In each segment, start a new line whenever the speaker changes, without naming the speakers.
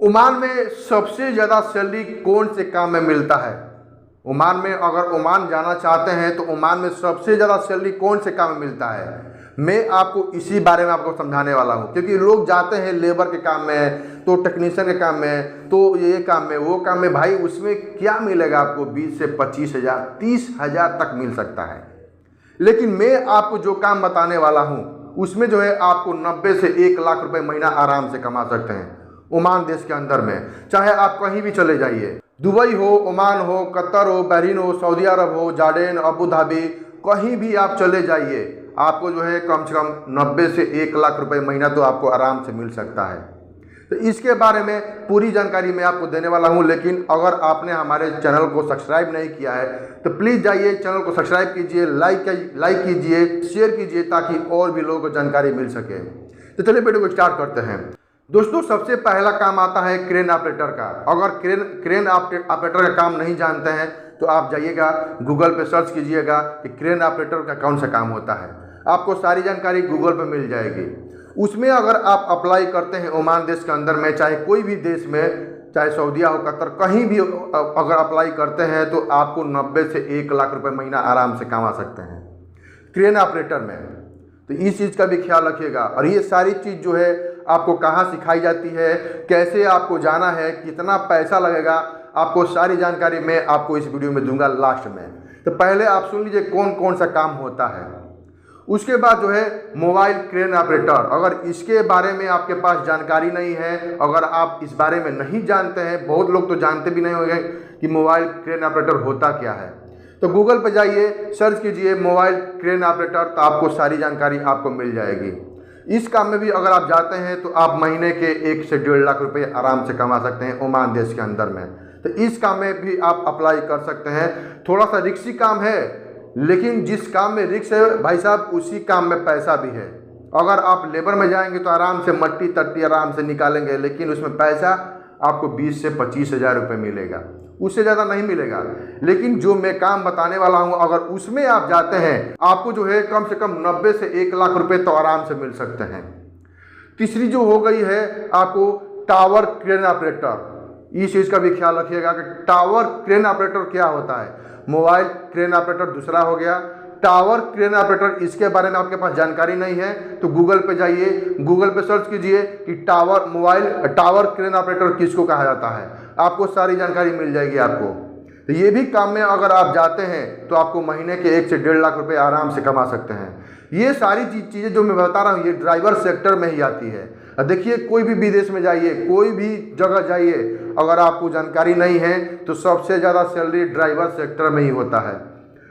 Oman में सबसे ज़्यादा सैलरी कौन से काम में मिलता है? ओमान में अगर ओमान जाना चाहते हैं तो ओमान में सबसे ज़्यादा सैलरी कौन से काम में मिलता है? मैं आपको इसी बारे में आपको समझाने वाला हूँ, क्योंकि लोग जाते हैं लेबर के काम में, तो टेक्नीशियन के काम में, तो ये काम में, वो काम में। भाई उसमें क्या मिलेगा आपको? 20 से 25,000, 30,000 तक मिल सकता है। लेकिन मैं आपको जो काम बताने वाला हूँ उसमें जो है आपको 90 से 1 लाख रुपए महीना आराम से कमा सकते हैं ओमान देश के अंदर में। चाहे आप कहीं भी चले जाइए, दुबई हो, ओमान हो, कतर हो, बहरीन हो, सऊदी अरब हो, जॉर्डन, अबू धाबी, कहीं भी आप चले जाइए, आपको जो है कम से कम 90 से 1 लाख रुपए महीना तो आपको आराम से मिल सकता है। तो इसके बारे में पूरी जानकारी मैं आपको देने वाला हूं। लेकिन अगर आपने हमारे चैनल को सब्सक्राइब नहीं किया है तो प्लीज़ जाइए चैनल को सब्सक्राइब कीजिए, लाइक कीजिए, शेयर कीजिए, ताकि और भी लोगों को जानकारी मिल सके। तो चलिए वीडियो को स्टार्ट करते हैं। दोस्तों, सबसे पहला काम आता है क्रेन ऑपरेटर का। अगर क्रेन ऑपरेटर का काम नहीं जानते हैं तो आप जाइएगा गूगल पे सर्च कीजिएगा कि क्रेन ऑपरेटर का कौन सा काम होता है। आपको सारी जानकारी गूगल पे मिल जाएगी। उसमें अगर आप अप्लाई करते हैं ओमान देश के अंदर में, चाहे कोई भी देश में, चाहे सऊदीया हो, कतर, कहीं भी अगर अप्लाई करते हैं तो आपको 90 से 1 लाख रुपए महीना आराम से कमा सकते हैं क्रेन ऑपरेटर में। तो इस चीज़ का भी ख्याल रखिएगा। और ये सारी चीज़ जो है आपको कहाँ सिखाई जाती है, कैसे आपको जाना है, कितना पैसा लगेगा, आपको सारी जानकारी मैं आपको इस वीडियो में दूंगा लास्ट में। तो पहले आप सुन लीजिए कौन कौन सा काम होता है। उसके बाद जो है मोबाइल क्रेन ऑपरेटर। अगर इसके बारे में आपके पास जानकारी नहीं है, अगर आप इस बारे में नहीं जानते हैं, बहुत लोग तो जानते भी नहीं होंगे कि मोबाइल क्रेन ऑपरेटर होता क्या है, तो गूगल पर जाइए, सर्च कीजिए मोबाइल क्रेन ऑपरेटर, तो आपको सारी जानकारी आपको मिल जाएगी। इस काम में भी अगर आप जाते हैं तो आप महीने के 1 से 1.5 लाख रुपए आराम से कमा सकते हैं ओमान देश के अंदर में। तो इस काम में भी आप अप्लाई कर सकते हैं। थोड़ा सा रिस्की काम है, लेकिन जिस काम में रिस्क है भाई साहब, उसी काम में पैसा भी है। अगर आप लेबर में जाएंगे तो आराम से मट्टी तट्टी आराम से निकालेंगे, लेकिन उसमें पैसा आपको 20 से 25,000 रुपये मिलेगा, उससे ज़्यादा नहीं मिलेगा। लेकिन जो मैं काम बताने वाला हूँ, अगर उसमें आप जाते हैं, आपको जो है कम से कम 90 से 1 लाख रुपए तो आराम से मिल सकते हैं। तीसरी जो हो गई है आपको टावर क्रेन ऑपरेटर। इस चीज़ का भी ख्याल रखिएगा कि टावर क्रेन ऑपरेटर क्या होता है। मोबाइल क्रेन ऑपरेटर दूसरा हो गया, टावर क्रेन ऑपरेटर, इसके बारे में आपके पास जानकारी नहीं है तो गूगल पे जाइए, गूगल पे सर्च कीजिए कि टावर क्रेन ऑपरेटर किसको कहा जाता है, आपको सारी जानकारी मिल जाएगी आपको। तो ये भी काम में अगर आप जाते हैं तो आपको महीने के 1 से 1.5 लाख रुपए आराम से कमा सकते हैं। ये सारी चीज़ें जो मैं बता रहा हूँ ये ड्राइवर सेक्टर में ही आती है। देखिए कोई भी विदेश में जाइए, कोई भी जगह जाइए, अगर आपको जानकारी नहीं है तो सबसे ज़्यादा सैलरी ड्राइवर सेक्टर में ही होता है।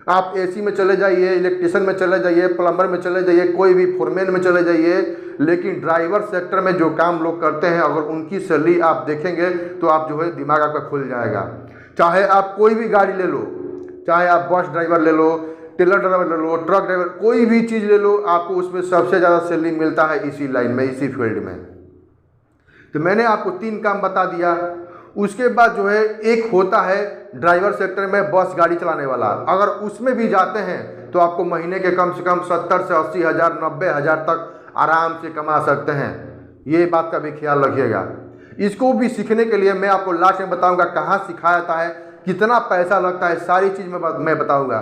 आप एसी में चले जाइए, इलेक्ट्रिशियन में चले जाइए, प्लम्बर में चले जाइए, कोई भी फोरमैन में चले जाइए, लेकिन ड्राइवर सेक्टर में जो काम लोग करते हैं अगर उनकी सैलरी आप देखेंगे तो आप जो है दिमाग आपका खुल जाएगा। चाहे आप कोई भी गाड़ी ले लो, चाहे आप बस ड्राइवर ले लो, टेलर ड्राइवर ले लो, ट्रक ड्राइवर, कोई भी चीज़ ले लो, आपको उसमें सबसे ज़्यादा सैलरी मिलता है इसी लाइन में, इसी फील्ड में। तो मैंने आपको 3 काम बता दिया। उसके बाद जो है एक होता है ड्राइवर सेक्टर में बस गाड़ी चलाने वाला। अगर उसमें भी जाते हैं तो आपको महीने के कम से कम 70 से 80 हज़ार, 90 हज़ार तक आराम से कमा सकते हैं। ये बात का भी ख्याल रखिएगा। इसको भी सीखने के लिए मैं आपको लास्ट में बताऊंगा कहाँ सिखाया जाता है, कितना पैसा लगता है, सारी चीज़ मैं बताऊंगा।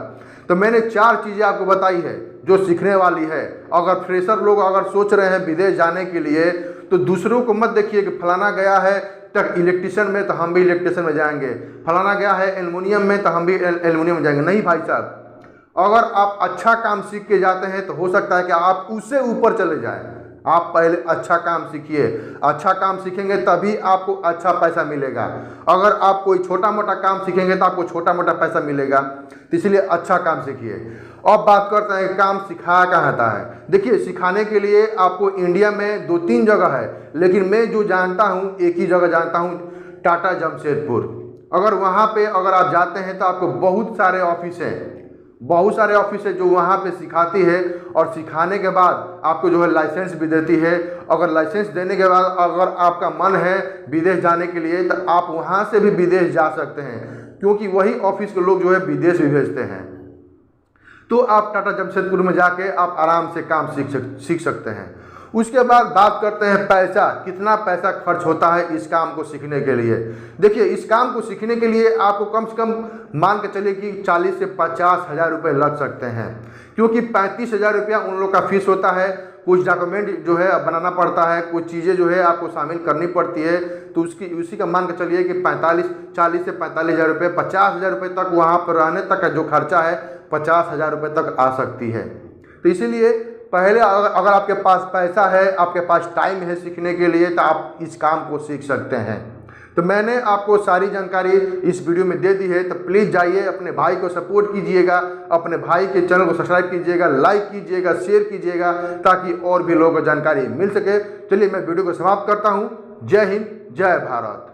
तो मैंने 4 चीज़ें आपको बताई है जो सीखने वाली है। अगर फ्रेशर लोग अगर सोच रहे हैं विदेश जाने के लिए तो दूसरों को मत देखिए कि फलाना गया है तक इलेक्ट्रिशियन में तो हम भी इलेक्ट्रिशियन में जाएंगे, फलाना गया है एल्युमिनियम में तो हम भी एल्युमिनियम में जाएंगे। नहीं भाई साहब, अगर आप अच्छा काम सीख के जाते हैं तो हो सकता है कि आप उससे ऊपर चले जाएं। आप पहले अच्छा काम सीखिए, अच्छा काम सीखेंगे तभी आपको अच्छा पैसा मिलेगा। अगर आप कोई छोटा मोटा काम सीखेंगे तो आपको छोटा मोटा पैसा मिलेगा, तो इसलिए अच्छा काम सीखिए। अब बात करते हैं काम सिखाया कहाँ जाता है। देखिए सिखाने के लिए आपको इंडिया में 2-3 जगह है, लेकिन मैं जो जानता हूँ एक ही जगह जानता हूँ, टाटा जमशेदपुर। अगर वहाँ पे अगर आप जाते हैं तो आपको बहुत सारे ऑफिस है जो वहाँ पे सिखाती है, और सिखाने के बाद आपको जो है लाइसेंस भी देती है। अगर लाइसेंस देने के बाद अगर आपका मन है विदेश जाने के लिए तो आप वहाँ से भी विदेश जा सकते हैं, क्योंकि वही ऑफिस के लोग जो है विदेश भी भेजते हैं। तो आप टाटा जमशेदपुर में जाके आप आराम से काम सीख सकते हैं। उसके बाद बात करते हैं पैसा, कितना पैसा खर्च होता है इस काम को सीखने के लिए। देखिए, इस काम को सीखने के लिए आपको कम से कम मान के चलिए कि 40 से 50 हज़ार रुपये लग सकते हैं, क्योंकि 35 हज़ार रुपया उन लोग का फीस होता है। कुछ डॉक्यूमेंट जो है बनाना पड़ता है, कुछ चीज़ें जो है आपको शामिल करनी पड़ती है, तो उसी का मान के चलिए कि 40 से 45 हज़ार रुपये, 50 हज़ार रुपये तक वहाँ पर रहने तक का जो खर्चा है 50 हज़ार रुपये तक आ सकती है। तो इसीलिए पहले अगर आपके पास पैसा है, आपके पास टाइम है सीखने के लिए, तो आप इस काम को सीख सकते हैं। तो मैंने आपको सारी जानकारी इस वीडियो में दे दी है। तो प्लीज़ जाइए, अपने भाई को सपोर्ट कीजिएगा, अपने भाई के चैनल को सब्सक्राइब कीजिएगा, लाइक कीजिएगा, शेयर कीजिएगा, ताकि और भी लोगों को जानकारी मिल सके। चलिए मैं वीडियो को समाप्त करता हूँ। जय हिंद, जय भारत।